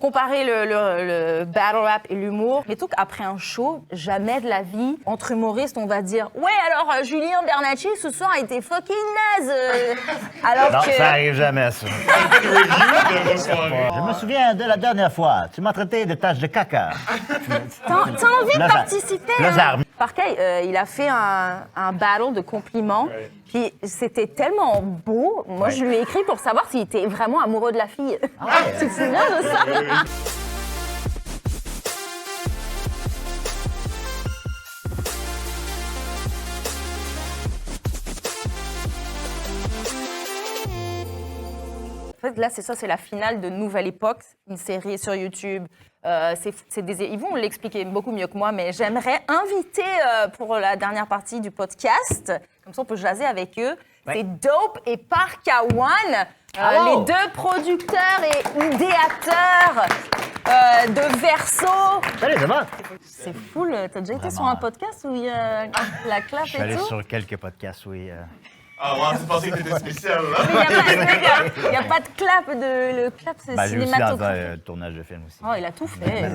comparer le battle rap et l'humour. Mais tout qu'après un show, jamais de la vie, entre humoristes, on va dire « Ouais, alors Julien Bernatchez, ce soir, a été fucking naze Alors Non, que... ça arrive jamais, ça. Une review de vos soirées. Je me souviens de la dernière fois. Tu m'as traité de tache de caca. T'as envie de participer Les armes. Parquet, il a fait un battle de compliments. Ouais. Puis c'était tellement beau. Moi, je lui ai écrit pour savoir s'il était vraiment amoureux de la fille. Tu te souviens de ça? En fait, là, c'est ça, c'est la finale de Nouvelle Époque, une série sur YouTube. Ils vont l'expliquer beaucoup mieux que moi, mais j'aimerais inviter pour la dernière partie du podcast, comme ça on peut jaser avec eux, Ouais. c'est Dope et Parkawan, Allô? les deux producteurs et idéateurs de Verso. Salut, ça va? C'est fou, t'as déjà été sur Vraiment. un podcast où il y a la clap Je suis et allé tout? sur quelques podcasts, oui. Ah ouais, tu pensais que t'étais spécial, là? Il n'y a pas de clap, le clap c'est Ben, j'ai aussi dans cinématographique. un tournage de film aussi. Oh, il a tout fait.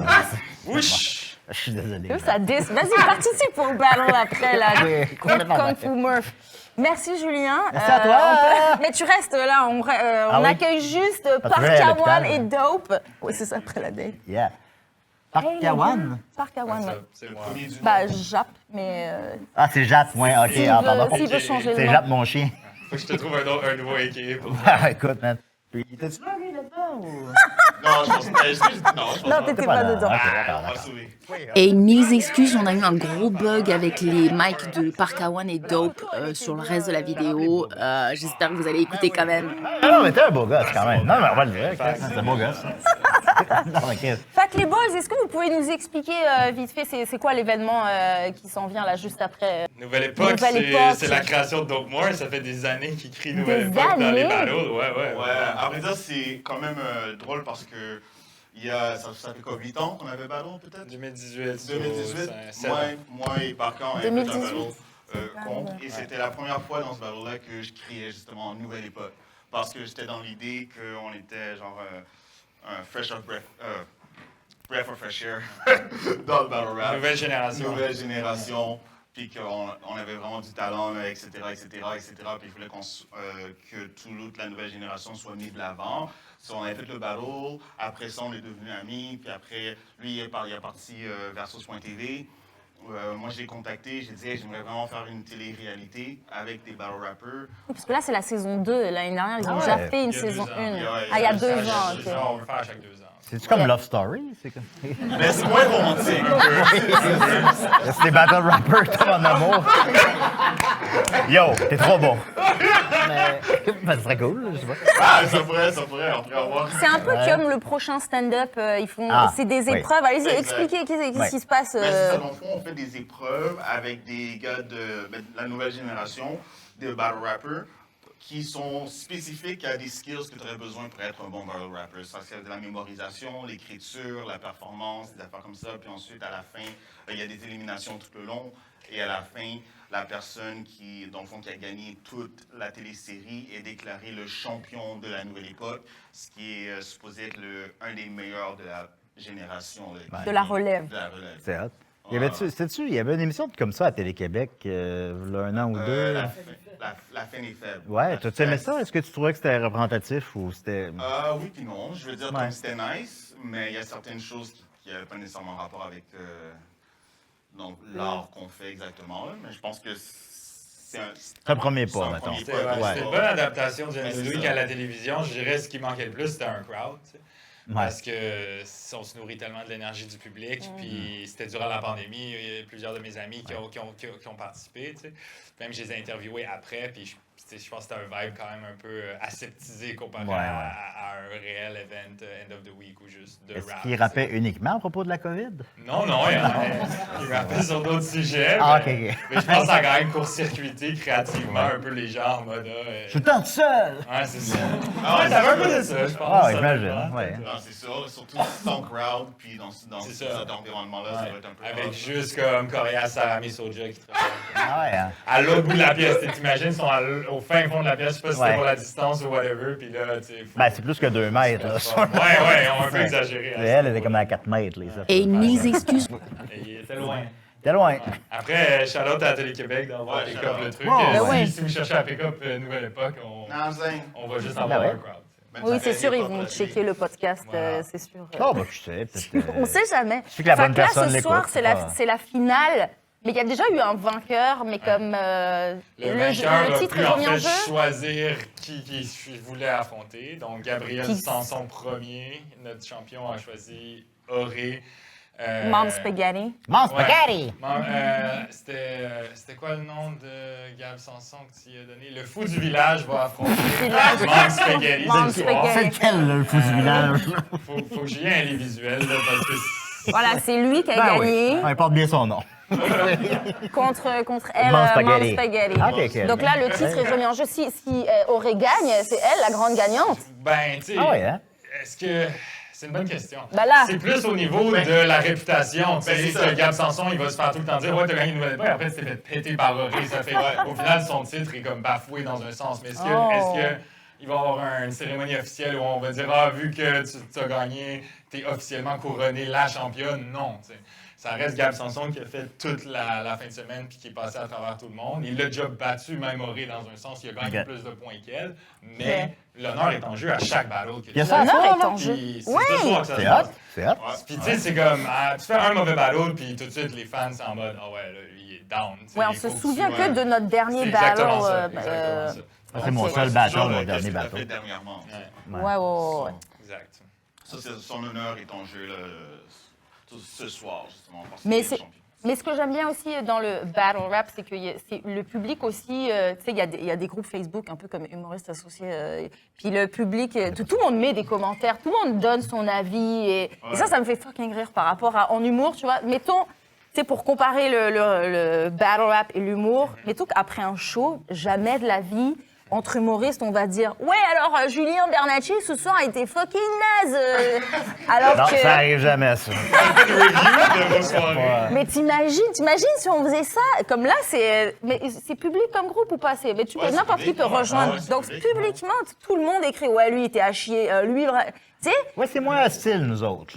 Wesh! Je suis désolé. Ça Vas-y, participe au battle après, là. Oui, complètement Kung d'accord. Fu Murph. Merci, Julien. Merci à toi. Mais tu restes là, on Ah oui? accueille juste Ah, tu veux aller à Parkawan l'hôpital? et Dope. Oui, c'est ça, après la date. Yeah. Hey, Parkawan? Parkawan, ouais. C'est moi. Premier du nom. Bah, Jap, mais Ah, c'est Jap, ouais, ok. s'il Ah, veut, pardon. s'il veut changer le C'est nom. Jap, mon chien. Faut que je te trouve un nouveau équipe. Ah, écoute, man. Puis, t'es-tu là, lui, là-dedans, ou? Non, je pense que est-ce que j'ai dit non, je pense Non, pas. t'étais T'es pas là. dedans. Ok, Ah, d'accord, on va d'accord. sauver. Et mille excuses, on a eu un gros bug avec les mics de Parkawan et Dope sur le reste de la vidéo. J'espère que vous allez écouter quand même. Ah non, mais t'es un beau gosse, quand même. Non, mais on va le dire. C'est un beau gosse. Non, ok. Fait que les boys, est-ce que vous pouvez nous expliquer vite fait, c'est quoi l'événement qui s'en vient là juste après? Nouvelle époque, Nouvelle époque. c'est la création de Dope More. Ça fait des années qu'ils crient Nouvelle Des époque dans les années? battles. Ouais. Ouais, après ça, c'est quand même drôle parce que ça fait quoi, 8 ans qu'on avait ballon, peut-être? 2018. 2018, c'est moi et Parker, on avait fait un 2018. battle contre. Et c'était la première fois dans ce battle-là que je criais justement Nouvelle Époque. Parce que j'étais dans l'idée qu'on était genre un fresh of breath of fresh air dans le battle rap. Nouvelle génération. Nouvelle génération. Puis qu'on avait vraiment du talent, là, etc. Puis il fallait que toute la nouvelle génération soit mise de l'avant. So, on avait fait le battle. Après ça, on est devenus amis. Puis après, lui, il est parti Versus.tv. Moi, je l'ai contacté. J'ai dit, hey, j'aimerais vraiment faire une télé-réalité avec des battle rappers. Parce que là, c'est la saison 2. L'année dernière, ils ont Ah déjà ouais. fait une Il y a saison 2 ans. 1. Ouais, Ah, il y a ça, 2 ça, ans, ça, ok. On veut faire à chaque 2 ans. C'est-tu comme Love Story? C'est comme... Mais c'est moins romantique, un peu. C'est des battle rappers, comme en amour. Yo, t'es trop bon. Mais, ben, ce serait cool, je sais pas. Ah, ça pourrait, on pourrait avoir. C'est un peu comme le prochain stand-up. Ils font, Ah, c'est des oui. épreuves. Allez-y, Exact. expliquez qu'est-ce Ouais. qui se passe. Mais c'est ça, dans le fond, on fait des épreuves avec des gars de la nouvelle génération, des battle rappers, qui sont spécifiques à des skills que tu aurais besoin pour être un bon battle rapper. Ça, c'est de la mémorisation, l'écriture, la performance, des affaires comme ça. Puis ensuite, à la fin, il y a des éliminations tout le long. Et à la fin, la personne qui, dans le fond, qui a gagné toute la télésérie est déclaré le champion de la nouvelle époque, ce qui est supposé être un des meilleurs de la génération. Là, De la relève. De la relève. C'est hot. Il y avait une émission comme ça à Télé-Québec, il y a un an ou deux. La fin est faible. Ouais, La tu fin- aimais ça? Est-ce que tu trouvais que c'était représentatif ou c'était... Oui puis non. Je veux dire, Ouais. comme c'était nice, mais il y a certaines choses qui n'avaient pas nécessairement rapport avec donc, l'art qu'on fait exactement. Là. Mais je pense que c'est un premier pas, c'est un mettons. premier C'était pas. c'était une bonne adaptation de Mais c'est Louis ça. qu'à la télévision. Je dirais ce qui manquait le plus, c'était un crowd. Tu sais. Ouais. Parce que on se nourrit tellement de l'énergie du public. Puis c'était durant la pandémie. Il y a plusieurs de mes amis qui ont participé. Tu sais. Même je les ai interviewés après. Puis je pense que c'était un vibe quand même un peu aseptisé comparé Ouais, ouais. à un réel event end of the week ou juste de Est-ce rap. qu'il rappait uniquement à propos de la COVID? Non, il rappait sur d'autres sujets. Ah, mais, ok. mais je pense que ça a quand même court-circuité créativement un peu les gens en mode. Je suis le temps tout seul! Ouais, c'est ça. Ah, Ouais, ouais, t'avais un c'est peu ça. de ça, je pense. Ah, ça, j'imagine, vraiment. ouais. Non, c'est sûr. Surtout sans crowd, puis dans C'est cet ça. environnement-là, ça Ouais. va être un peu... Avec hard. juste comme Corias Sarami Soja qui travaille. Ah ouais, hein? À l'autre bout de la pièce, t'imagines, ils sont au fin fond de la pièce, je sais pas si Ouais. c'était pour la distance ou whatever, puis là, tu sais... Ben, c'est plus que 2 mètres. Là. Ouais, on a un peu exagéré. hein. Elle était comme à 4 mètres. Les autres. Et mes excuses. Il était loin. T'es loin. Après, shout-out à Télé-Québec d'avoir Ouais, pick-up shout-out. le truc. Ouais, ouais. Si vous cherchez à pick-up Nouvelle Époque, on va juste avoir ouais. un crowd. Même Oui, ça c'est fait sûr, ils hip-hop, vont là, checker le podcast, Voilà. c'est sûr. Oh, ben, je sais. peut-être, On sait jamais. suffit que la Fait bonne que là, personne ce soir, l'écoute. c'est la finale. Mais il y a déjà eu un vainqueur, mais comme Le vainqueur le a titre pu est en remis en fait jeu. choisir qui voulait affronter. Donc, Gabriel Qui- Sanson premier, notre champion a choisi Auré. Mom Spaghetti. Mon Ouais. spaghetti! C'était quoi le nom de Gab Sanson que tu y as donné? Le fou du village va affronter Village. Mom Spaghetti Mom ce soir. Spaghetti. C'est lequel, là, le fou du village? Faut que j'y aie les visuels, là, parce que Voilà, c'est lui qui a Ben gagné oui. Il porte bien son nom. contre elle, Mom Mom Spaghetti. Spaghetti. Ah, ok, ok. Donc là, le titre est remis en jeu. Si Auré gagne, c'est elle la grande gagnante. ben, tu sais, Ah ouais, hein? est-ce que... C'est une bonne question. Ben là- C'est plus au niveau de la réputation. Tu sais, c'est ça. que Gab Sanson, il va se faire tout le temps dire « Ouais, t'as gagné une nouvelle époque. » Après, c'est fait péter par Auré. Ça fait... Au final, son titre est comme bafoué dans un sens. Mais est-ce que... Oh. Est-ce que il va y avoir une cérémonie officielle où on va dire « Ah, vu que tu as gagné, t'es officiellement couronné la championne. » Non, tu sais. Ça reste Gab Sanson qui a fait toute la fin de semaine puis qui est passé à travers tout le monde. Il l'a déjà battu, même Auré, dans un sens. Il a gagné Ok. plus de points qu'elle. Mais l'honneur est en jeu à chaque battle. que Il y a tu ça à fais. L'honneur faire, est là? en jeu. Puis c'est Ouais. ce soir que ça se C'est passe. hot, c'est hot. Puis tu sais, c'est comme, tu fais un mauvais battle, puis tout de suite, les fans sont en mode, ah ouais, là, lui, il est down. tu sais, Ouais, on il se faut souvient tu- que de notre dernier C'est exactement battle. ça, exactement ça. Ça, c'est mon Ok. seul battle, mon dernier battle. fait dernièrement. Ouais, Ouais. exact. Ça, son honneur est en jeu là, ce soir, justement. parce Mais qu'il est c'est- champion. Mais ce que j'aime bien aussi dans le battle rap, c'est que c'est le public aussi, tu sais, il y a des groupes Facebook un peu comme humoristes associés, puis le public, tout le monde met des commentaires, tout le monde donne son avis, et ça me fait fucking rire par rapport à en humour, tu vois. Mettons, tu sais, pour comparer le battle rap et l'humour, mettons qu'après un show, jamais de la vie, entre humoristes, on va dire « Ouais, alors Julien Bernatchez, ce soir, a été fucking naze Alors Non, que... ça arrive jamais, ça. De vos soirées. Mais t'imagines si on faisait ça, comme là, mais c'est public comme groupe ou pas? Mais tu peux, Ouais, c'est n'importe qui public, peut ouais. rejoindre. Ah ouais, c'est Donc public, publiquement, tout le monde écrit, ouais, lui, il était à chier, lui, tu sais? Ouais, c'est moins hostile, nous autres.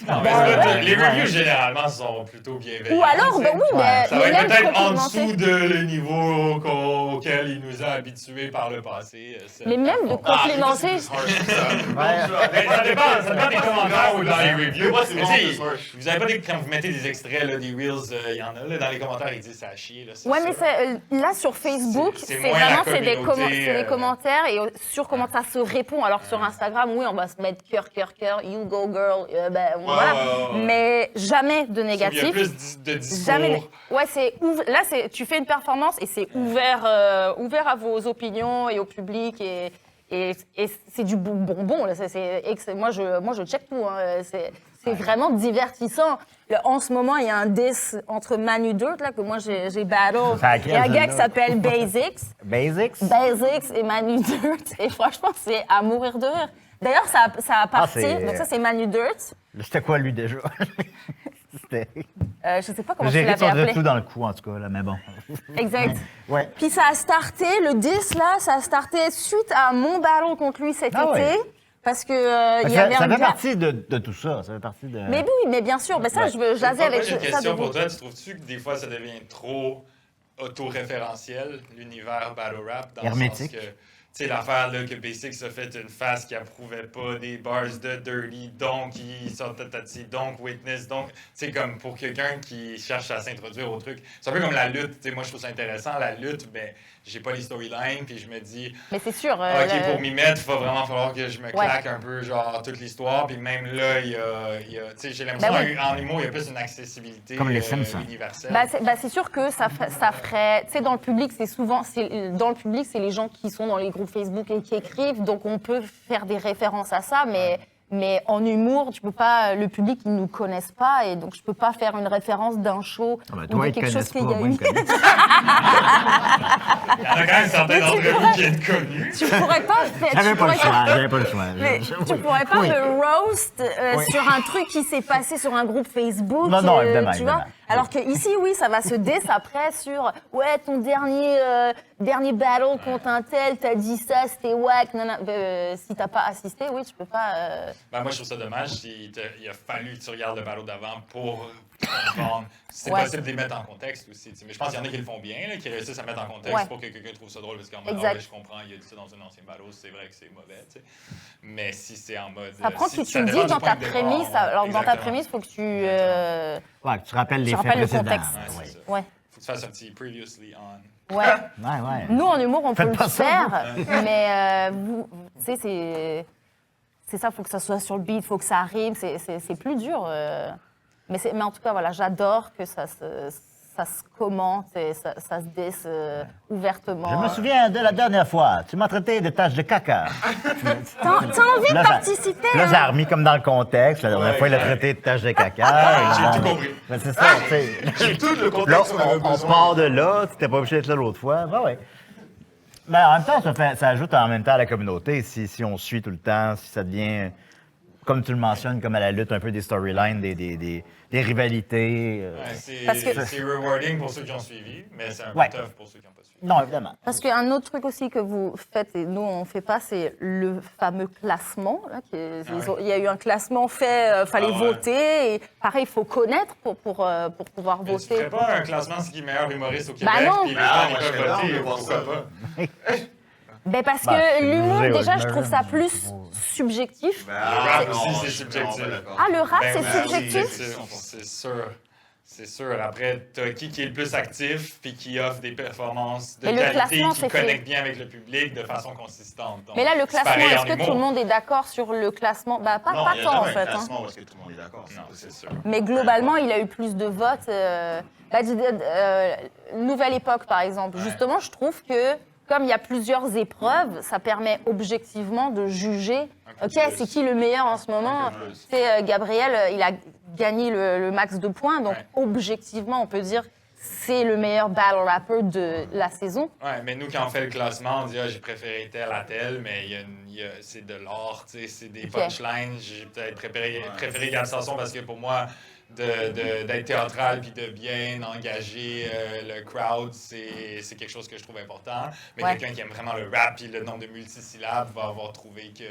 Non, mais écoute, les reviews, généralement, sont plutôt bienveillants. Ou alors, tu ben sais. oui, mais Ça va mais être même peut-être en complimenter. dessous de le niveau auquel il nous a habitués par le passé. Mais même de complimenter. Mais ça dépend des commentaires ou dans les reviews. Moi, c'est Mais vraiment tu sais, plus harsh. vous avez pas des, quand vous mettez des extraits, là, des reels, il y en a, là, dans les commentaires, ils disent ça a chier. Là, c'est Ouais, ça. mais là, sur Facebook, C'est c'est moins la vraiment communauté, c'est des commentaires et sur comment ça se répond. Alors que sur Instagram, oui, on va se mettre cœur, you go girl, voilà. ouais. Mais jamais de Il y a négatif. plus de discours. Jamais. Ouais, là, tu fais une performance et c'est ouvert à vos opinions et au public et c'est du bonbon. Là. Moi, je check tout. Hein. C'est vraiment divertissant. Là, en ce moment, il y a un diss entre Manu Dirt, là, que moi, j'ai battle. C'est à Il y a un quel, gars qui celle-là? s'appelle Basics. Basics? Basics et Manu Dirt. Et franchement, c'est à mourir de rire. D'ailleurs, ça a parti. c'est- Donc ça, c'est Manu Dirt. C'était quoi, lui, déjà? C'était... Je sais pas comment tu J'ai ri de l'avais son appelé. tout dans le cou, en tout cas, là, mais bon. Exact. Ouais. Puis ça a starté, le 10 là, ça a starté suite à mon ballon contre lui cet Ah été. ouais. Parce que il y Ça, avait ça un fait gars. partie de tout ça. Ça fait partie de... Mais oui, mais bien sûr. Mais ça, Ouais. je veux jaser Moi, avec j'ai une ça. question de pour vous. toi. Tu trouves-tu que des fois, ça devient trop auto-référentiel, l'univers battle rap, dans Hermétique. le sens que, tu sais, l'affaire là, que Basics a fait une face qui approuvait pas des bars de Dirty, donc il sortait Tati, donc Witness, donc, c'est comme pour quelqu'un qui cherche à s'introduire au truc. C'est un peu comme la lutte, tu sais, moi je trouve ça intéressant, la lutte, ben, j'ai pas les storylines, puis je me dis, Mais c'est sûr. ok, pour m'y mettre, il va vraiment falloir que je me Ouais. claque un peu, genre, toute l'histoire. Puis même là, il y a tu sais, j'ai l'impression Ben oui. en humour, il y a plus une accessibilité Comme les Simpsons. universelle. C'est sûr que ça ferait. Tu sais, dans le public, dans le public, c'est les gens qui sont dans les groupes Facebook et qui écrivent, donc on peut faire des références à ça, mais en humour, tu peux pas. Le public, ils nous connaissent pas, et donc je peux pas faire une référence d'un show Ah ben, ou toi, de ils te quelque chose connaissent pas, qu'il y a moi, ils eu. me connaissent. Il y en a quand même certains d'entre vous qui êtes connus. Tu pourrais pas faire. J'avais tu pas le pourrais choix, j'avais pas le choix. Mais tu pourrais pas Oui. me roast Oui. sur un truc qui s'est passé sur un groupe Facebook. Non, non, évidemment, tu vois? évidemment. Alors que ici, oui, ça va se après sur ouais, ton dernier battle contre un tel, t'as dit ça, c'était wack. Si t'as pas assisté, oui, tu peux pas. Ben, moi, je trouve ça dommage. Il a fallu que tu regardes le battle d'avant pour comprendre. C'est Ouais. possible de les mettre en contexte aussi. Mais je pense qu'il y en a qui le font bien, là, qui réussissent à mettre en contexte Ouais. pour que quelqu'un trouve ça drôle. Parce qu'en mode, Exact. ouais, je comprends, il a dit ça dans un ancien battle, c'est vrai que c'est mauvais. T'sais. Mais si c'est en mode. Ça prend si que tu ça le dépend dises du dans point ta de départ, prémisse. ouais, Alors, dans ta exactement. prémisse, il faut que tu. Ouais, que tu rappelles les Tu faits rappelles le précédents. contexte. Ouais, Oui. c'est ça. Ouais. Faut que tu fasses un petit previously on. Ouais. Ouais. Nous, en humour, on peut Faites le pas ça, faire, mais vous, tu sais, c'est ça, il faut que ça soit sur le beat, il faut que ça rime, c'est plus dur. Mais en tout cas, voilà, j'adore que ça se commente et ça se dise ouvertement. Je me souviens de la dernière fois, tu m'as traité de tache de caca. T'as envie de Là, ça- participer? Là, hein? ça a remis comme dans le contexte. La dernière fois, il a traité de tache de caca. J'ai tout compris. Mais c'est ça, tu sais. J'ai tout le Là, contexte qu'on avait on besoin. part de là, tu n'étais pas obligé d'être là l'autre fois. Ben ouais. Mais en même temps, ça ajoute en même temps à la communauté. Si on suit tout le temps, si ça devient, comme tu le mentionnes, comme à la lutte, un peu des storylines, des rivalités. Ouais, Parce que- c'est rewarding pour ceux qui ont suivi, mais c'est un peu Ouais. tough pour ceux qui n'ont pas suivi. Non, évidemment. Parce qu'un autre truc aussi que vous faites, et nous, on ne fait pas, c'est le fameux classement. Là, il y a eu un classement fait, il fallait Ah ouais. voter. Et pareil, il faut connaître pour pouvoir Mais tu voter. ferais pas un classement ce qui est meilleur humoriste au Québec, Bah non. puis les Ah, gens ils moi, je peuvent serais down voter, de voir pourquoi ça. pas? Ben parce Bah, que c'est l'humour, obligé, déjà, ouais, je trouve ça plus subjectif. Ben, rap non, aussi, c'est je suis subjectif. vraiment pas d'accord. Ah, le rap, Ben c'est oui, subjectif? c'est sûr. C'est sûr. Après, t'as qui est le plus actif puis qui offre des performances de Et le qualité classement, qui c'est fait. connectent bien avec le public de façon consistante. Donc, Mais là, le c'est classement, pareil en est-ce que tout humour. le monde est d'accord sur le classement? Bah, pas Non, il y a tant, en jamais un fait. Hein. classement où est-ce que tout le monde est d'accord. Non, c'est sûr. Mais globalement, il a eu plus de votes. Nouvelle époque, par exemple. Ouais. Justement, je trouve que comme il y a plusieurs épreuves, ça permet objectivement de juger. Un peu Ok, plus. c'est qui le meilleur en ce moment? Un peu plus. C'est Gabriel, il a gagné le max de points, donc Ouais. objectivement, on peut dire c'est le meilleur battle rapper de la saison. Ouais, mais nous, quand on fait le classement, on dit j'ai préféré tel à tel, mais c'est de l'art, tu sais, c'est des Ok. punchlines. J'ai peut-être préféré Gab Sanson parce que pour moi, d'être théâtral puis de bien engager le crowd, c'est quelque chose que je trouve important. Mais Ouais. quelqu'un qui aime vraiment le rap puis le nombre de multisyllabes va avoir trouvé que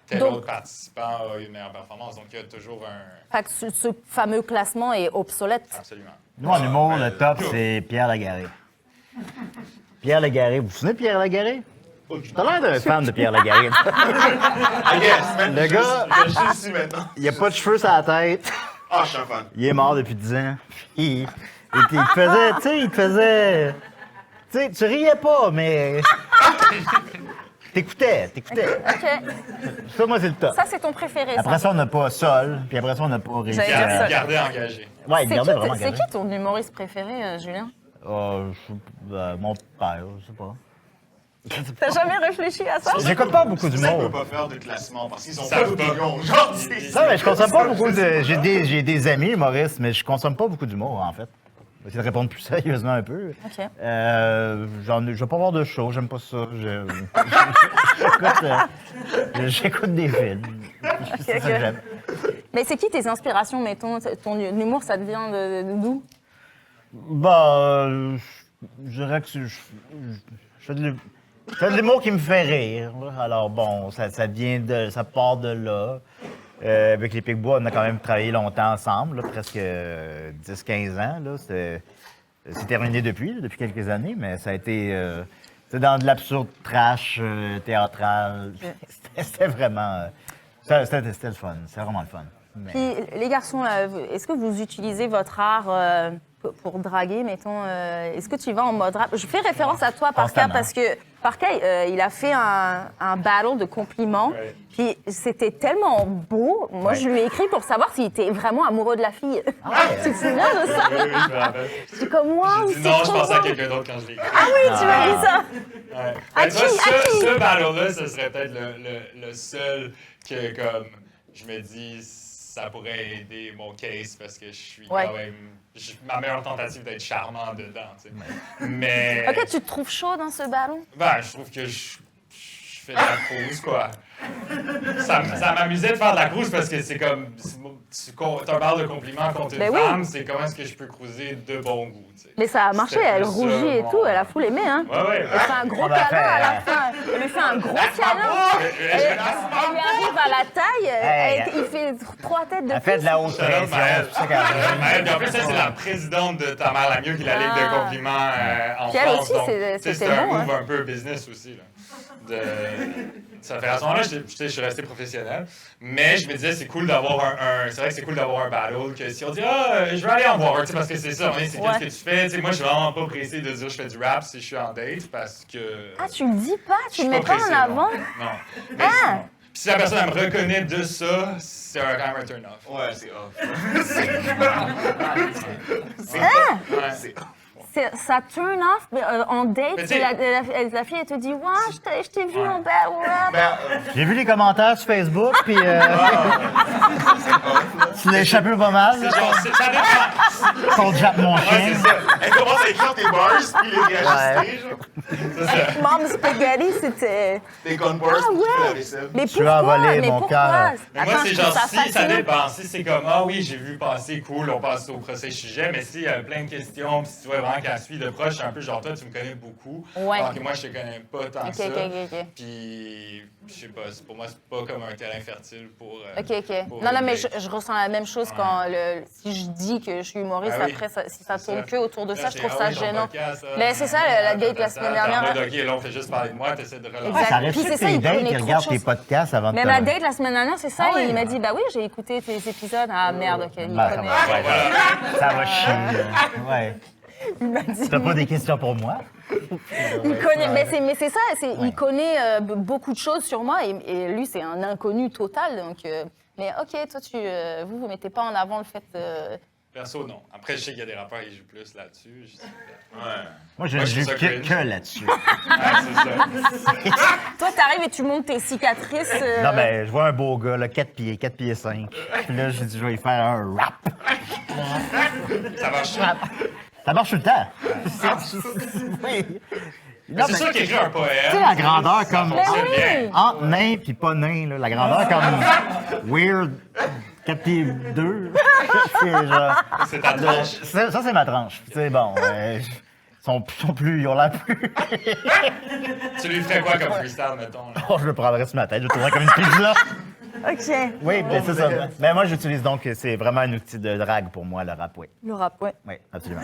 tel Donc- autre participant a eu une meilleure performance. Donc, il y a toujours un... Fait que ce fameux classement est obsolète. Absolument. Nous, en humour, mais- le top, c'est Pierre Lagaré. Pierre Lagaré, vous vous souvenez de Pierre Lagaré? T'as l'air d'un fan de Pierre Lagaré. I guess, man. Le gars- Je suis ici maintenant. Il a pas de cheveux sur la tête. Ah, je suis un fan. Il est mort depuis 10 ans. Puis, il te faisait, tu sais, il te faisait... Tu sais, tu riais pas, mais... T'écoutais. Ok, Ça, moi, c'est le top. ça c'est ton préféré. Après ça, on n'a pas Sol, puis après ça, on n'a pas réussi J'allais dire ça. Garder engagé. Ouais, il C'est gardait vraiment c'est engagé. qui ton humoriste préféré, Julien? Mon père, je sais pas. T'as jamais réfléchi à ça? J'écoute pas beaucoup C'est ça qu'on peut d'humour. pas faire de classement parce qu'ils ont Ça pas peut pas. d'opinion. Genre, c'est ça. Ça, mais je consomme pas beaucoup de... J'ai des amis humoristes, mais je consomme pas beaucoup d'humour, en fait. Je vais essayer de répondre plus sérieusement un peu. Ok. Je vais pas voir de show, j'aime pas ça. J'écoute des films. C'est ça que j'aime. Mais c'est qui tes inspirations, mettons? Ton humour, ça devient d'où? Bah, je dirais que je fais de l'humour qui me fait rire. Alors bon, ça part de là. Avec les Picbois, on a quand même travaillé longtemps ensemble, là, presque 10-15 ans. Là. C'est terminé depuis quelques années, mais ça a été c'est dans de l'absurde trash théâtral. C'était vraiment... C'était le fun, c'était vraiment le fun. Mais- Puis, les garçons, là, est-ce que vous utilisez votre art pour draguer, mettons? Est-ce que tu y vas en mode rap? Je fais référence à toi, Parka, Constamment. parce que Parka, il a fait un battle de compliments. Ouais. Puis c'était tellement beau. Moi, Ouais. je lui ai écrit pour savoir s'il était vraiment amoureux de la fille. Tu te souviens de ça? Oui, je me rappelle. C'est comme moi. J'ai dit non, je pensais à quelqu'un d'autre quand je l'ai écrit. Ah oui, tu m'as dit ça. Ouais. À Ben, tu vois, qui? À qui? ce battle-là, ce serait peut-être le seul que, comme, je me dis, ça pourrait aider mon case parce que je suis Ouais. quand même. Ma meilleure tentative d'être charmant dedans, tu sais. Mais. Ok, tu te trouves chaud dans ce ballon? Ben, je trouve que je fais de la pause, quoi. Ça m'amusait de faire de la cruise parce que c'est comme. Tu un barre de compliments contre une Ben oui. femme, c'est comment est-ce que je peux cruiser de bon goût, tu sais. Mais ça a marché, C'était elle plus rougit ça, et mon- tout, elle a full aimé, hein. Ouais. Elle fait un gros On a câlin fait, à la fin. Elle lui fait un gros câlin. Elle lui arrive à la taille, Hey, il fait 3 têtes de Elle fait de la haute Shout out, pression. Maëlle. c'est ça qu'elle- Maëlle, puis en plus, ça, c'est la présidente de Ta mère la mieux, qui est la Ligue de compliments en Puis elle France. aussi, Donc, c'est- tu sais, c'était c'est un bon, move un peu business aussi. Là. Ça fait à ce moment-là, je suis resté professionnel. Mais je me disais, c'est cool d'avoir c'est vrai que c'est cool d'avoir un battle. Que si on dit, je vais aller en voir, tu sais, parce que c'est ça, c'est Ouais. qu'est-ce que tu fais. Tu sais, moi, je suis vraiment pas pressé de dire je fais du rap si je suis en date parce que. Ah, tu le dis pas, je tu suis le mets pas pressé, en avant. Non. Mais sinon- Puis si la personne elle me reconnaît de ça, c'est quand même un turn-off. Ouais, c'est off. Ouais. C'est off. Ça turn off mais, en date, Mais tu sais- la fille elle te dit ouais, je t'ai vu en battle rap. Ben, J'ai vu les commentaires sur Facebook, puis tu l'as échappé pas mal. C'est genre, ça dépend. Ton Jack mon Ouais, chien. c'est ça. elle commence à écrire tes bars, puis les réajuster, genre. C'est ça. Mom Spaghetti, c'était. Tes gun bars, Ah puis tu fais la ouais! vaisselle. Mais Tu as pourquoi? volé Mais mon pourquoi? cœur. Mais moi, Attends, c'est je genre, trouve ça si ça fascinant. dépend. Si c'est comme, oui, j'ai vu passer, cool, on passe au procès sujet, mais s'il y a plein de questions, puis si tu vois vraiment qu'elle suit de proche, c'est un peu genre, toi, tu me connais beaucoup. Ouais. Alors que moi, je te connais pas tant Ok, que ça. ok. Puis, je sais pas, pour moi, c'est pas comme un terrain fertile pour. Ok. pour Non, une mais date. je ressens la même chose quand si je dis que je suis humoriste, Ah oui. après, si ça C'est tourne ça. que autour de Là, ça, je c'est, trouve ah ça oui, ton gênant. podcast, Mais c'est ça, la date la semaine dernière. En mode, OK, là, on fait juste parler de moi, t'essaies de relancer. Exact. Ça arrive Puis que c'est ça, tes il dates connaît qui trop de regardent tes choses. podcasts avant de Mais te- ma date la semaine dernière, c'est ça, Ah oui? il m'a dit bah oui, j'ai écouté tes épisodes. Ah merde, ok, il Ben, ça connaît. va, ouais, Voilà. ça va chier. Ouais. Il m'a dit. T'as pas des questions pour moi? Il connaît, mais c'est ça, il connaît beaucoup de choses sur moi et lui, c'est un inconnu total. Donc, mais ok, toi, vous mettez pas en avant le fait. Perso, non. Après, je sais qu'il y a des rappeurs qui jouent plus là-dessus. Je sais pas. Ouais. Moi, je Moi, ne je trouve joue ça que cringe. là-dessus. Ouais, c'est ça. Toi, t'arrives et tu montes tes cicatrices. Non, mais je vois un beau gars, là, 4 pieds 5. Puis là, j'ai dit, je vais y faire un rap. Ça marche. Ça marche tout le temps. Oui. Mais Non, c'est mais- sûr qu'écrire un poème. Tu sais, la grandeur ça comme- fonctionne Mais oui. bien. Entre nain puis pas nain, là, la grandeur comme weird 4 pieds 2. C'est genre... C'est ta tranche. Ça, c'est ma tranche. Tu sais, bon, ils ont l'air plus... Tu lui ferais quoi comme freestyle, mettons? Là? Oh, je le prendrais sur ma tête, je le trouverais comme une pizza. Ok. Oui, ben, c'est ça. Mais moi, j'utilise donc, c'est vraiment un outil de drague pour moi, le rap, oui. Le rap, ouais. Oui, absolument.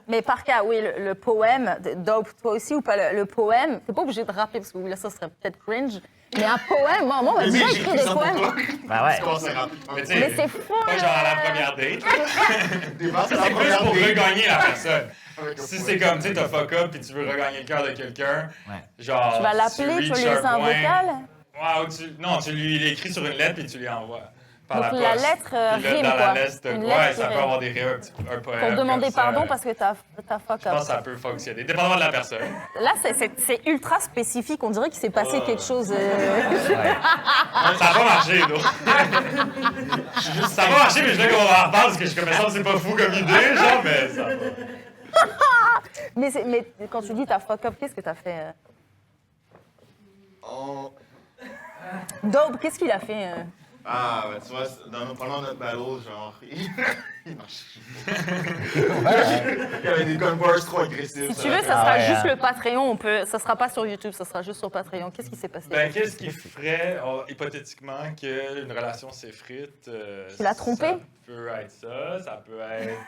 Mais par cas, oui, le poème, Dope, toi aussi ou pas, le poème, t'es pas obligé de rapper parce que là, ça serait peut-être cringe. Mais un poème, moi, on m'a déjà J'ai écrit écrit des ça pour poèmes. toi. Ben ouais. Tu commences à rapper. Mais, tu Mais sais, c'est fou, pas genre à la première date. Des bars, c'est la C'est plus première pour date. regagner la personne. Avec un Si poème. c'est comme, tu sais, t'as fuck up puis tu veux regagner le cœur de quelqu'un, Ouais. genre. Tu vas l'appeler, tu vas lui laisser un vocal. Ouais, non, tu lui l'écris sur une lettre puis tu lui envoies. Par Donc, la la poste. lettre, Puis là, rime, dans quoi. la lettre, Une ouais, lettre ça qui peut rime. avoir des rimes, un poème. Pour demander comme ça. pardon parce que t'as fuck Je pense que up. ça peut fonctionner, dépendamment de la personne. Là, c'est ultra spécifique. On dirait qu'il s'est passé quelque chose. Ça va pas marcher, là. Ça va marcher, mais je veux qu'on en reparle parce que je me sens que c'est pas fou comme idée, genre, mais ça va. Mais quand tu dis t'as fuck up, qu'est-ce que t'as fait? Oh. Dope, qu'est-ce qu'il a fait? Ah, ben tu vois, pendant notre battle, genre, il marche. Il y avait des gun bars trop agressifs. Si tu veux, ça sera ouais, juste hein. le Patreon. Ça sera pas sur YouTube, ça sera juste sur Patreon. Qu'est-ce qui s'est passé? Ben, qu'est-ce qui ferait, hypothétiquement, qu'une relation s'effrite? Tu l'as trompé? Ça peut être ça peut être...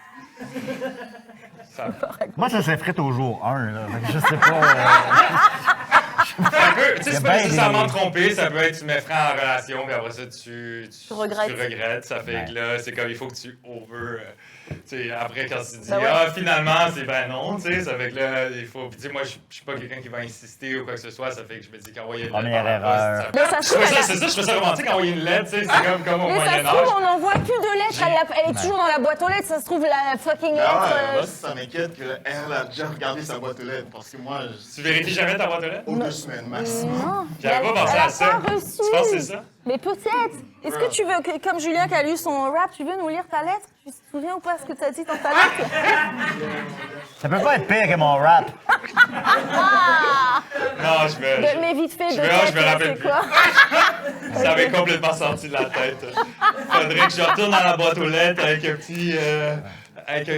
Ça peut... Moi, ça s'effrite au jour 1, là. Fait que je sais pas... Tu sais, c'est Il y a pas bien nécessairement des- tromper, ça peut être tu mets frein en relation, puis après ça, tu regrettes. Ça fait Ouais. que là, c'est comme il faut que tu tu sais, après, quand tu dis, Ben ouais. finalement, c'est ben non, tu sais, ça fait que là, il faut. Puis, tu sais, moi, je suis pas quelqu'un qui va insister ou quoi que ce soit, ça fait que je me dis qu'envoyer une lettre. Première par la erreur. poste, Mais ça se trouve, C'est ça, je fais ça romantique, envoyer une lettre, tu sais, c'est comme au Mais ça se Moyen-Âge. trouve, on n'envoie que de lettres. Elle est toujours dans la boîte aux lettres. Ça se trouve, la fucking lettre. Ah ouais, moi, ça m'inquiète qu'elle a déjà regardé sa boîte aux lettres, parce que moi, Tu vérifies jamais ta boîte aux lettres? aux 2 semaines maximum. Non. J'avais pas pensé elle à a ça. pas reçu. Tu penses que c'est ça? Mais peut-être. Est-ce que tu veux, comme Julien qui a lu son rap, tu veux nous lire ta lettre? Tu te souviens ou pas ce que tu as dit dans ta lettre? Ça peut pas être pire que mon rap. Non, je vais. Mais vite fait, de je tête, me là, rappelle c'est plus. quoi? Ça m'avait complètement sorti de la tête. Faudrait que je retourne dans la boîte aux lettres avec un petit. Avec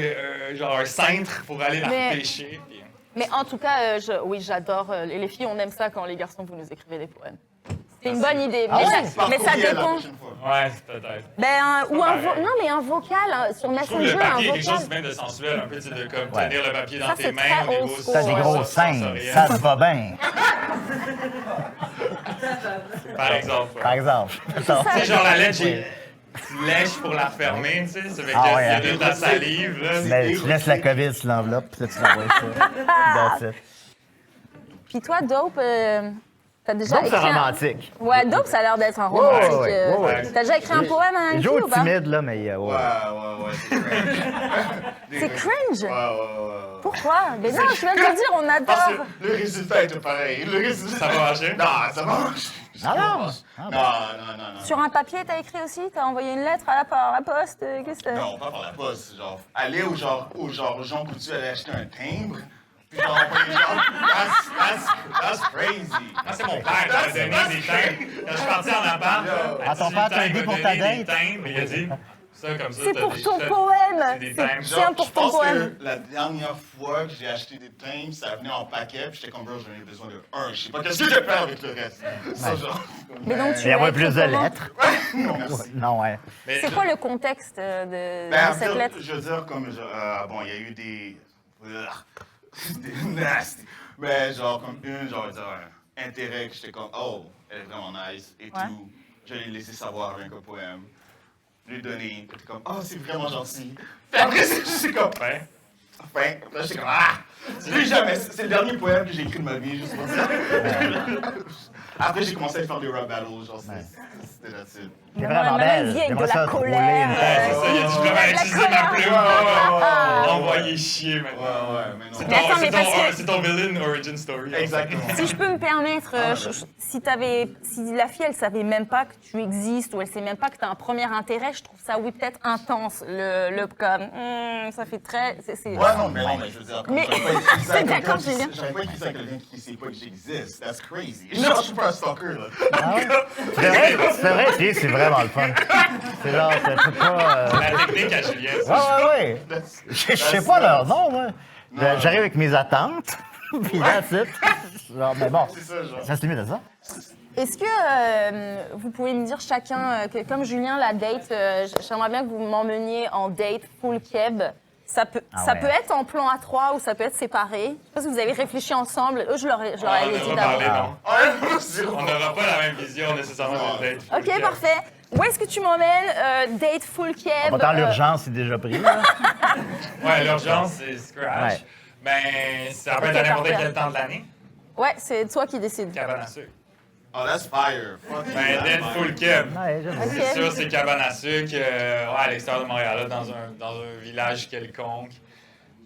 genre un cintre pour aller la Mais- repêcher. puis- Mais en tout cas, oui, j'adore. Les filles, on aime ça quand les garçons, vous nous écrivez des poèmes. C'est une bonne idée. Ah Mais, ouais? ça, mais ça Par courriel, la dépend. prochaine fois. Ouais, peut-être. Ou non, mais un vocal sur Je trouve Messenger, le un papier quelque chose vocal. de bien de sensuel, un peu, tu sais, de comme Ouais. tenir le papier dans Ça, tes c'est mains, très des old grosses school. T'as des Ouais, gros seins, sensoriels. ça te va bien, Par exemple. par exemple. Tu sais, genre la lettre, tu lèches pour la fermer, tu sais, ça fait Ah qu'il ouais, y a hein. de la salive, là. Mais tu laisses la COVID sur l'enveloppe, puis là, tu l'envoies ça. That's it. Puis toi, Dope, t'as déjà Donc, c'est écrit un... romantique. Ouais, Dope, ça a l'air d'être un romantique. ouais, ouais, ouais. T'as déjà écrit un poème à un Joe ou pas? timide, là, mais ouais. Ouais, c'est cringe. C'est cringe. Ouais. Pourquoi? Mais non, je viens de te dire, on Parce adore. que le résultat était pareil. Le résultat... Ça va marcher? Non, ça va marcher. Ah non? Ah, Non. Sur un papier, t'as écrit aussi? T'as envoyé une lettre par la poste? Qu'est-ce que Non, pas par la poste. Genre, aller au genre Jean Coutu aller acheter un timbre. Puis genre, envoyer genre, that's crazy. Moi, c'est mon père qui m'a donné des timbres. Quand je suis parti en appart, Ah, ton père t'a aidé pour ta des date? timbres, il a dit, ça, comme ça, C'est t'as pour des- ton t'as- poème. c'est des timbres. Tiens, pour je ton pense poème. que la dernière fois que j'ai acheté des timbres, ça venait en paquet, puis j'étais comme, bro, j'en ai besoin de un. Je sais pas qu'est-ce que je vais faire avec le reste. Ça, genre. Mais donc, tu Il y a l'as plus écrit de comment? lettres. Non, merci. Non, ouais. Mais C'est quoi le contexte de Ben, en cette fait, lettre? je veux dire, comme, bon, il y a eu des nasty. Mais genre, comme genre, intérêt que j'étais comme, oh, elle est vraiment nice et Ouais. tout. Je l'ai laissé savoir avec un poème. Lui donner, puis t'es comme, oh, c'est vraiment gentil. Puis après, c'est comme, Ouais. enfin, là, j'étais comme, ah! Plus jamais, c'est le dernier poème que j'ai écrit de ma vie, juste pour ça. Après, j'ai commencé à faire des rap battles, genre, c'était là-dessus. C'est Mais vraiment moi, même belle. vie avec de J'aimerais la ça te rouler colère. une Ouais, tête. c'est ça, il a dit, je vais La utiliser ma colère. plume. Envoyer chier Ouais, maintenant. mais non. C'est Mais attends, ton, mais parce que- c'est ton villain origin story. Exactement. Si je peux me permettre, si la fille, elle savait même pas que tu existes ou elle sait même pas que tu as un premier intérêt, je trouve ça, oui, peut-être intense. Le comme, ça fait très... c'est- Ouais, non, mais je veux dire, comme, Mais- j'aurais pas écrit ça à C'est quelqu'un d'accord, qui- Julien. j'aurais pas écrit ça à quelqu'un qui sait pas que j'existe. That's crazy. Genre, je suis pas un stalker, là. C'est vrai, puis c'est vraiment le fun. C'est genre, tu peux pas. La technique à Julien, c'est Ouais. Je sais pas leur nom, moi. J'arrive avec mes attentes, puis that's it. Genre, mais bon, C'est ça, genre. ça se limite à ça. Est-ce que vous pouvez me dire chacun, que comme Julien, la date, j'aimerais bien que vous m'emmeniez en date full keb. Ça peut ouais. être en plan à 3 ou ça peut être séparé. Je sais pas si vous avez réfléchi ensemble. Eux, je leur ai On dit n'a pas parlé, d'abord. non. On n'aura pas la même vision nécessairement de date. Ok, parfait. Où est-ce que tu m'emmènes? Date full keb. Autant l'urgence, c'est déjà pris. Là. Ouais, l'urgence, c'est scratch. Ouais. Ben, ça peut Ok, être à n'importe parfait. quel temps de l'année. Ouais, c'est toi qui décides. Cabane à sucre. Oh, that's fire. Fuck Ben, you, d'être that's full fire. keb. Ouais, j'aime. Ok. C'est sûr, c'est cabane à sucre, ouais, à l'extérieur de Montréal, là, dans un village quelconque.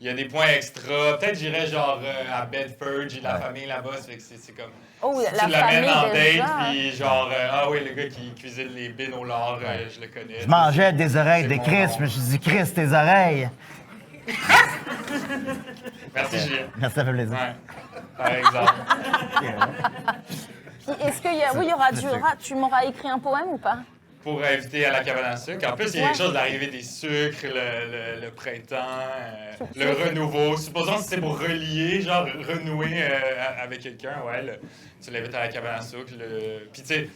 Il y a des points extra. Peut-être j'irais genre à Bedford, j'ai de la famille là-bas, ça fait que c'est comme... Oh, Si la tu l'amènes famille en déjà. date, puis genre, ah oui, le gars qui cuisine les bines au lard, je le connais. Je mangeais des oreilles de C'est Chris, mon- je me suis dit, Chris, tes oreilles. Merci, Julien. Merci, ça fait plaisir. Ouais, par exemple. Puis est-ce qu'il y a... Oui, il y aura du rap. Tu m'auras écrit un poème ou pas? Pour inviter à la cabane à sucre. En plus, il y a Ouais. quelque chose de l'arrivée des sucres, le printemps, le renouveau. Supposons que c'est pour relier, genre renouer avec quelqu'un, ouais. Tu l'invites à la cabane à sucre. Puis tu sais,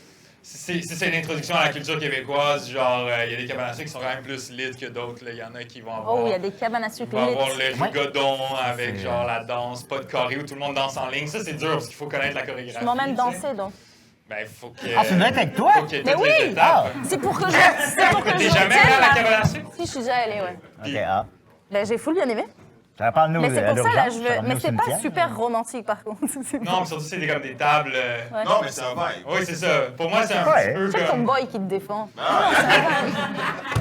si c'est une introduction à la culture québécoise, genre, il y a des cabanes à sucre qui sont quand même plus lit que d'autres. là. Il y en a qui vont avoir... Oh, il y a des cabanes à sucre Il va avoir lit. le rigodon avec C'est- genre la danse, pas de choré où tout le monde danse en ligne. Ça, c'est dur parce qu'il faut connaître la chorégraphie. Tu m'emmènes tu sais. danser, donc. Ben, il faut que... Ah, c'est une date avec toi? faut qu'il y ait Mais toutes les oui! étapes. C'est pour que je... T'es jamais allé à la cabane à sucre? Si, je suis déjà allée, ouais. Ok, ah. Ben, j'ai full bien aimé. Ça va pas nous Mais c'est pour ça, là, je veux... veux. Mais c'est pas super romantique, par contre. Non, mais surtout, c'est comme des tables... Ouais. Non, mais c'est un vibe. Oui, c'est ça. Pour moi, c'est un Ouais. petit peu C'est ton comme... boy qui te défend.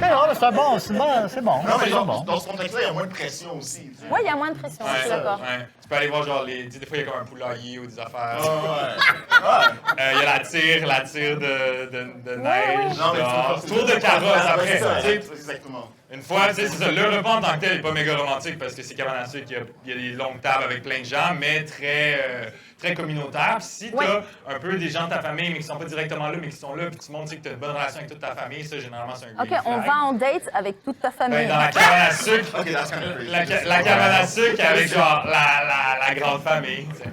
Mais non, mais c'est bon, c'est bon. Non, mais C'est genre, bon. dans ce contexte-là, il y a moins de pression aussi. tu sais. Ouais, il y a moins de pression, je suis d'accord. Ouais. Tu peux aller voir, genre, des fois, il y a comme un poulailler ou des affaires. Ouais. Il y a la tire de neige. Non, mais genre. tu Tour de carrosse après. C'est ça, Tu sais, exactement. une fois, tu sais, c'est ça. Le repas en tant que tel n'est pas méga romantique parce que c'est cabane à sucre, il y a des longues tables avec plein de gens, mais très communautaire. Puis si tu as un peu des gens de ta famille, mais qui sont pas directement là, mais qui sont là, puis tu montres que tu as une bonne relation avec toute ta famille, ça, généralement, c'est un green OK, on flag. va en date avec toute ta famille. Ben, dans la cabane à sucre, Ok, that's kind of crazy. la cabane à sucre avec genre la grande famille. Tu sais.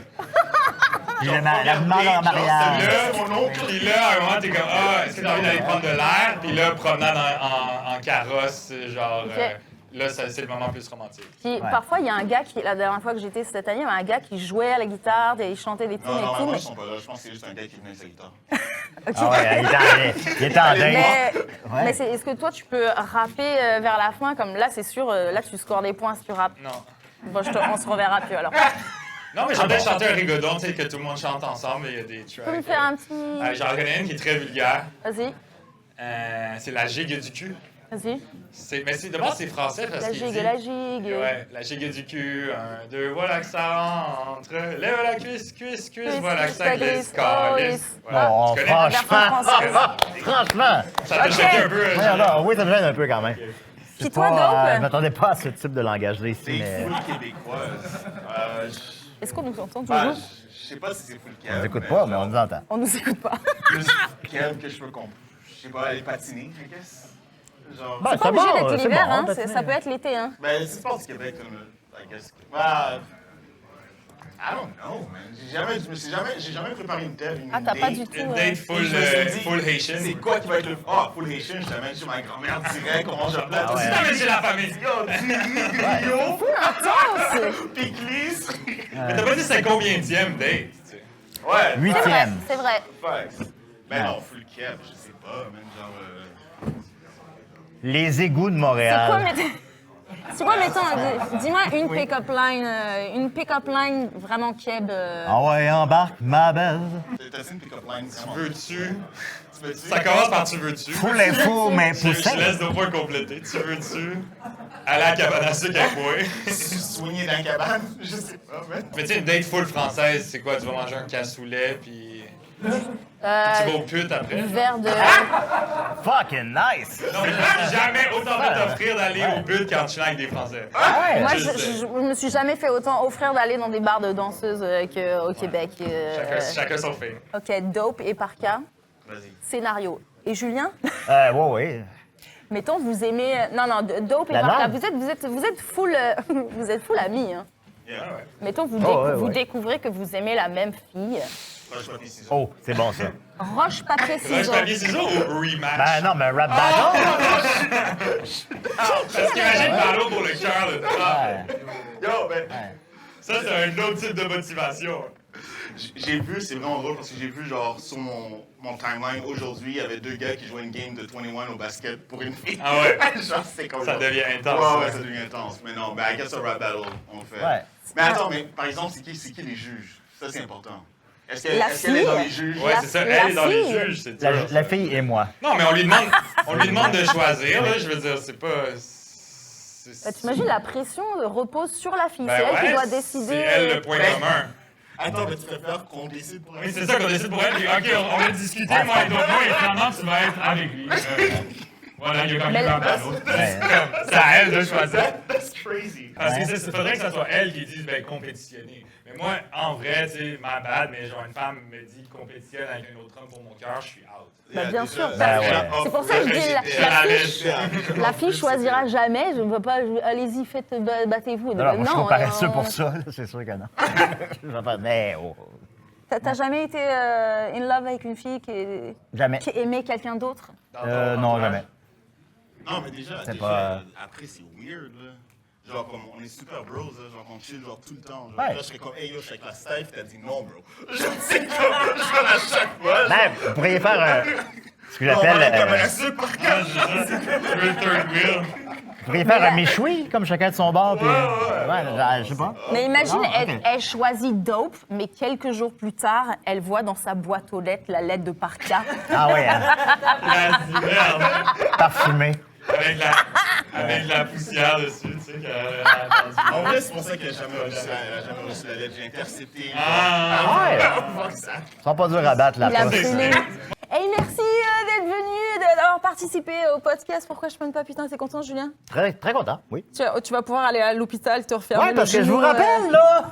Puis la demande en mariage. Puis là, à un moment, t'es comme, est-ce que t'as envie d'aller prendre de l'air? Puis là, promenade en carrosse, genre, Ok. là, c'est le moment plus romantique. Puis Ouais. parfois, il y a un gars qui, la dernière fois que j'étais cette année, il y avait un gars qui jouait à la guitare, il chantait des tunes Non, et tout. normalement, Mais, ils sont pas là. Je pense que c'est juste un gars qui venait avec sa guitare. Ah ouais, il est en date. mais, Ouais. est-ce que toi, tu peux rapper vers la fin? Comme là, c'est sûr, là, tu scores des points si tu rappes. Non. Bon, on se reverra plus alors. Non, mais j'entends chanter un rigodon, tu sais, que tout le monde chante ensemble, il y a des Tu peux tracks. me faire un petit... J'en connais une qui est très vulgaire. Vas-y, C'est la gigue du cul. vas-y. Mais de base, c'est français parce La qu'il gigue, dit... la gigue. Ouais, la gigue du cul, 1, 2, voilà que ça rentre. Lève la cuisse, cuisse, cuisse, voilà que ça glisse, calisse. Voilà. Bon, Tu connais? franchement. Ça te choque un peu. Ouais, alors, oui, ça me gêne un peu quand même. Puis toi, Dope, Je m'attendais pas à ce type de langage-là ici, C'est mais full québécoise. est-ce qu'on nous entend Ben, toujours? je sais pas si c'est full on Kev. nous écoute pas, mais on nous entend. On nous écoute pas. Plus Kev que je peux comprendre. Je sais pas, aller patiner, I guess. Genre. Ben, Pas obligé d'être c'est l'hiver, bon, hein, patiner. ça peut être l'été. Hein. Ben, c'est pas du Québec, comme, I guess. Bah, I don't know, man. J'ai jamais préparé une telle. Ah, t'as pas du tout... Une date full, Je me suis dit, full Haitian. C'est quoi qui va être le. Ah, full Haitian, je t'amène chez ma grand-mère direct, comment je replace. Ah ouais. Non, mais c'est la famille. Yo, du riz, grillon, Intense! pickles. Mais t'as pas dit c'est combienième date, tu sais. Ouais. 8e. C'est vrai. Facts. Ben non, full Kev, je sais pas, man. Genre. Les égouts de C'est quoi, Montréal. c'est quoi, mettons, dis-moi une pick-up line vraiment keb. Ah ouais, embarque, ma belle. T'as-tu une pick-up line? Veux-tu? Tu veux-tu? Ça commence par tu veux-tu. Fou l'info, mais Je poussin. laisse nos points compléter. Tu veux-tu? Aller à la cabane à sucre avec moi. Soigner dans la cabane? Je sais pas, man. Mais tu sais, une date full française, c'est quoi? Tu vas manger un cassoulet, puis tu vas aux putes après? Verre de. Fucking nice. Non, mais j'ai jamais autant envie de t'offrir d'aller aux putes quand tu es avec des Français. Ouais. Moi, Je sais. je me suis jamais fait autant offrir d'aller dans des bars de danseuses qu'au Québec. Chacun son fait. Ok, Dope et Parka. Vas-y. Scénario. Et Julien? Ouais. Mettons, vous aimez. Non, Dope et La Parka. langue. Vous êtes full. Vous êtes full amis. Hein. Yeah. Mettons, vous, ouais, vous ouais. découvrez que vous aimez la même fille. Roche, papier, ciseaux. Oh, c'est bon ça. Roche, papier, Roche, ciseaux. papier, ciseaux ou rematch? Ben non, mais rap battle. Parce qu'imagine Malo pour le cœur de toi. Yo, ben, Ça, c'est un autre type de motivation. j'ai vu, c'est vraiment drôle parce que j'ai vu, genre, sur mon timeline aujourd'hui, il y avait deux gars qui jouaient une game de 21 au basket pour une fille. Ah ouais? Genre, c'est comme Ça devient intense. Ouais, ça. ça devient intense. Mais non, ben, I guess a rap battle, on fait. Ouais. Mais attends, mais par exemple, c'est qui les juges? Ça, c'est important. Est-ce La qu'elle est dans fille? les juges? Ouais, c'est ça. La Elle est dans les fille. juges, c'est dur. La fille et moi. Non, mais on lui demande de choisir, là. Je veux dire, c'est pas. T'imagines, la pression repose sur la fille. Ben c'est elle qui ouais, doit C'est décider. elle le point Ben, commun. Attends, mais tu préfères qu'on décide pour elle? Oui, c'est ça qu'on décide pour elle. Puis, OK, on va discuter, moi et toi, et finalement, tu vas être avec lui. Voilà, il y a comme Mais- un panneau. Ouais. C'est à elle de choisir. That's crazy. Parce que il faudrait que ce soit elle qui dise, ben, compétitionner. Mais moi, en vrai, tu sais, ma bad, mais genre, une femme me dit compétitionne avec un autre homme pour mon cœur, je suis out. Bah, bien sûr. Ben ouais. C'est pour ça que je dis la fille choisira jamais. Je ne veux pas. Allez-y, faites, battez-vous. Non, moi, je suis pas paresseux on- pour ça, là, c'est sûr que non. Je vais pas, mais oh, T'as jamais été in love avec une fille jamais. qui aimait quelqu'un d'autre? Non, jamais. Non, mais déjà, C'est pas- après, c'est weird, là. Genre, comme, on est super bros, là, genre, on chill, genre, tout le temps. Genre, Ouais. là, je serais comme, hey, yo, je suis avec la Steph, t'as dit non, bro. Je sais comme, je fais à chaque fois. Ben, vous pourriez faire ce que on va aller comme j'appelle. un super Third wheel. Vous pourriez faire un méchoui, comme chacun de son bord, puis. Ouais, je sais pas. Mais imagine, Ah, ok. elle choisit Dope, mais quelques jours plus tard, elle voit dans sa boîte aux lettres la lettre de Parka. Ah ouais, hein, Elle a dit, merde. parfumé. avec la poussière dessus, tu sais, qu'elle a entendu. En vrai, c'est pour ça qu'elle n'a jamais reçu la lettre. J'ai intercepté. Ouais! Ils sont pas durs à battre, la Il a poste. brûlé. Hey, merci d'être venu, d'avoir participé au podcast. Pourquoi je prenne pas putain, t'es content, Julien? Très, très content, oui. Tu vas pouvoir aller à l'hôpital, te refaire Ouais, parce que je vous rappelle, là,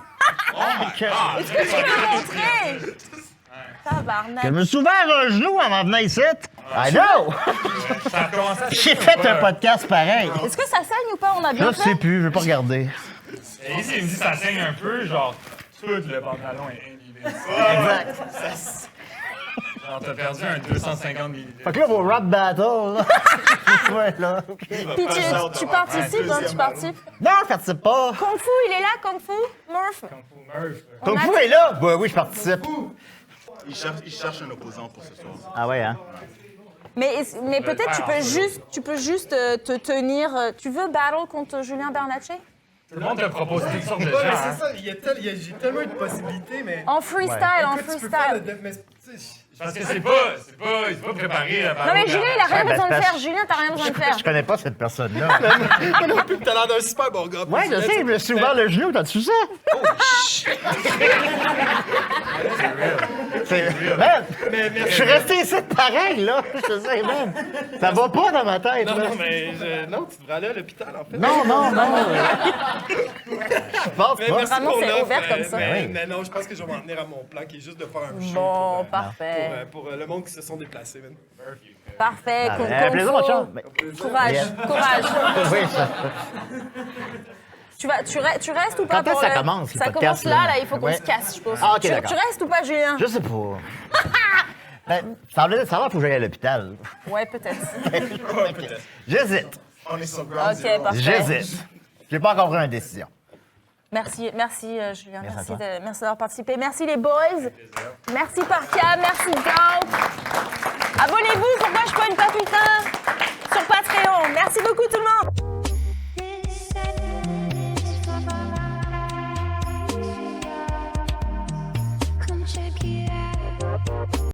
Est-ce que tu peux me montrer? Tabarnak. que je me suis ouvert un genou en m'en venant ici. I know! Ça a commencé à J'ai fait un podcast pareil. Est-ce que ça saigne ou pas? On a bien Je sais fait? plus, je vais pas regarder. Et ici, il me dit ça saigne un peu, genre, tout le pantalon est imbibé. Exact. Genre, t'as perdu un 250 millilitres. Fait que là, vos rap battles, là. Ouais, là. Puis tu participes, hein, tu participes. Non, je participe pas. Kung Fu, il est là, Kung Fu? Murph? Kung Fu est là? Ben oui, je participe. Il cherche un opposant pour ce soir. Ah ouais, hein? Mais peut-être tu peux juste te tenir. Tu veux battle contre Julien Bernatchez? Tout le monde te propose toutes sortes de Ouais, gens. mais hein. c'est ça, j'ai tellement eu de possibilités, mais. En freestyle, en Écoute, tu peux faire freestyle. le. Mais, tu sais, Parce que c'est pas préparé. La Non mais Julien, il a rien Ouais, besoin de ben, faire. Julien, t'as rien besoin de faire. Je connais pas cette personne-là. moi non plus, t'as l'air d'un super bon gars. Ouais, je sais, je me suis ouvert le genou, t'as-tu ça? Man, je suis resté ici pareil, là. Je te sais, man. Ça va pas dans ma tête, Non, là. non, mais. Non, tu devrais aller à l'hôpital, en fait. Non, non, non. Je pense Mais pas. merci Vraiment, pour c'est l'offre, ouvert comme ça. Mais non, je pense que je vais m'en tenir à mon plan qui est juste de faire un show Bon, pour, parfait. pour le monde qui se sont déplacés. Man. Parfait. Kung Plaisir, mon Fu. chum. Mais- Courage, courage. Oui, ça. Tu restes ou pas Quand est-ce pour que ça le- commence, le Ça podcast, commence là, là? il faut qu'on Ouais. se casse, je pense. Ah, ok, tu d'accord. restes ou pas, Julien? Je sais pas. Ben, ça va, faut que j'aille à l'hôpital. Ouais, peut-être. J'hésite. On est sur ground Ok, zero. parfait. J'hésite. J'ai pas encore pris une décision. Merci, Julien. Merci à Merci, toi. merci d'avoir participé. Merci les boys. Merci Parka, merci Dope. Abonnez-vous, pourquoi je pogne pas putain?